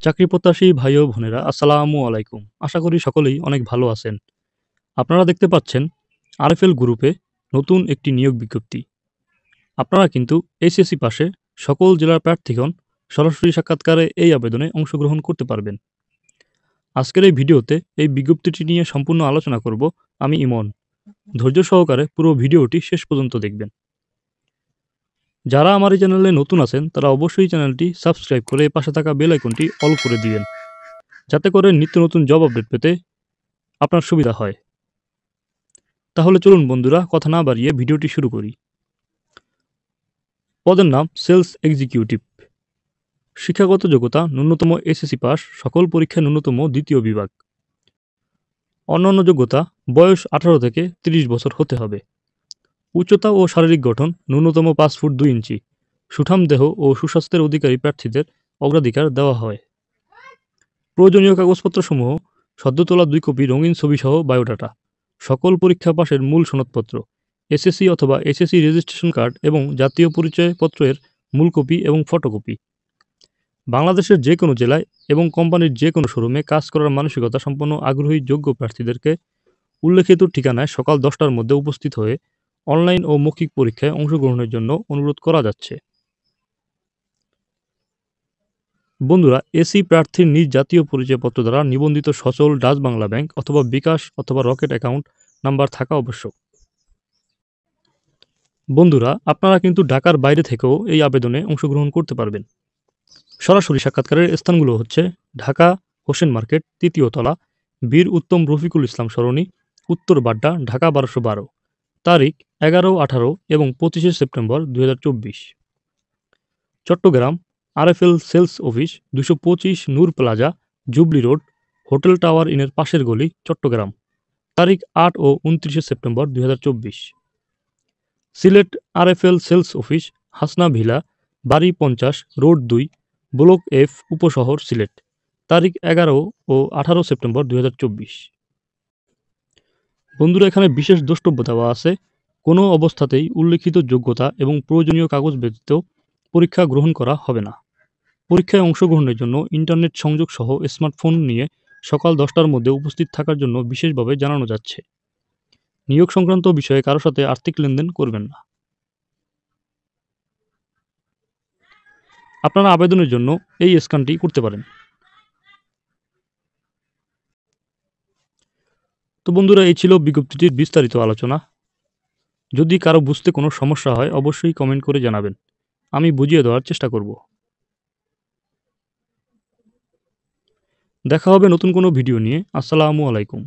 চাকরি প্রত্যাশী ভাই ও বোনেরা আসসালামু আলাইকুম। আশা করি সকলেই অনেক ভালো আছেন। আপনারা দেখতে পাচ্ছেন আরএফএল গ্রুপে নতুন একটি নিয়োগ বিজ্ঞপ্তি। আপনারা কিন্তু এইচএসসি পাশে সকল জেলার প্রার্থীগণ সরাসরি সাক্ষাৎকারে এই আবেদনে অংশগ্রহণ করতে পারবেন। আজকের এই ভিডিওতে এই বিজ্ঞপ্তিটি নিয়ে সম্পূর্ণ আলোচনা করব আমি ইমন। ধৈর্য সহকারে পুরো ভিডিওটি শেষ পর্যন্ত দেখবেন। যারা আমার এই চ্যানেলে নতুন আছেন তারা অবশ্যই চ্যানেলটি সাবস্ক্রাইব করে পাশে থাকা বেল আইকনটি অল করে দিবেন, যাতে করে নিত্য নতুন জব আপডেট পেতে আপনার সুবিধা হয়। তাহলে চলুন বন্ধুরা, কথা না বাড়িয়ে ভিডিওটি শুরু করি। পদের নাম সেলস এক্সিকিউটিভ। শিক্ষাগত যোগ্যতা ন্যূনতম এসএসসি পাস, সকল পরীক্ষায় ন্যূনতম দ্বিতীয় বিভাগ। অন্যান্য যোগ্যতা বয়স 18 থেকে 30 বছর হতে হবে। উচ্চতা ও শারীরিক গঠন ন্যূনতম 5 ফুট 2 ইঞ্চি। সুঠাম দেহ ও সুস্বাস্থ্যের অধিকারী প্রার্থীদের অগ্রাধিকার দেওয়া হয়। প্রয়োজনীয় কাগজপত্রসমূহ সদ্য তোলা 2 কপি রঙিন ছবিসহ বায়োডাটা, সকল পরীক্ষা পাশের মূল সনদপত্র, এসএসসি অথবা এসএসসি রেজিস্ট্রেশন কার্ড এবং জাতীয় পরিচয়পত্রের মূল কপি এবং ফটোকপি। বাংলাদেশের যে কোনো জেলায় এবং কোম্পানির যে কোনো শোরুমে কাজ করার মানসিকতা সম্পন্ন আগ্রহী যোগ্য প্রার্থীদেরকে উল্লেখিত ঠিকানায় সকাল 10টার মধ্যে উপস্থিত হয়ে অনলাইন ও মৌখিক পরীক্ষায় অংশগ্রহণের জন্য অনুরোধ করা যাচ্ছে। বন্ধুরা, এসি প্রার্থীর নিজ জাতীয় পরিচয়পত্র দ্বারা নিবন্ধিত সচল ডাচ বাংলা ব্যাংক অথবা বিকাশ অথবা রকেট অ্যাকাউন্ট নাম্বার থাকা আবশ্যক। বন্ধুরা, আপনারা কিন্তু ঢাকার বাইরে থেকেও এই আবেদনে অংশগ্রহণ করতে পারবেন। সরাসরি সাক্ষাৎকারের স্থানগুলো হচ্ছে ঢাকা হোসেন মার্কেট, 3য় তলা, বীর উত্তম রফিকুল ইসলাম সরণি, উত্তর বাড্ডা, ঢাকা 1212। তারিখ 11, 18 এবং 25শে September 2024। Chittagong RFL sales office, 225 Noor plaza, jubilee road, hotel tower ইনের পাশের গলি, চট্টগ্রাম। তারিখ 8 ও 29শে September 2024। Sylhet RFL sales office, Hasna villa, বাড়ি 50, road 2, block F, Upashahar, Sylhet. তারিখ 11 ও 18 সেপ্টেম্বর 2024। বন্ধুরা, এখানে বিশেষ দ্রষ্টব্য দেওয়া আছে। কোনো অবস্থাতেই উল্লেখিত যোগ্যতা এবং প্রয়োজনীয় কাগজ ব্যতীত পরীক্ষা গ্রহণ করা হবে না। পরীক্ষায় অংশগ্রহণের জন্য ইন্টারনেট সংযোগ সহ স্মার্টফোন নিয়ে সকাল 10টার মধ্যে উপস্থিত থাকার জন্য বিশেষভাবে জানানো যাচ্ছে। নিয়োগ সংক্রান্ত বিষয়ে কারো সাথে আর্থিক লেনদেন করবেন না। আপনারা আবেদনের জন্য এই স্ক্যানটি করতে পারেন। তো বন্ধুরা, এই ছিল বিজ্ঞপ্তিটির বিস্তারিত আলোচনা। যদি কারো বুঝতে কোনো সমস্যা হয় অবশ্যই কমেন্ট করে জানাবেন, আমি বুঝিয়ে দেওয়ার চেষ্টা করব। দেখা হবে নতুন কোনো ভিডিও নিয়ে। আসসালামু আলাইকুম।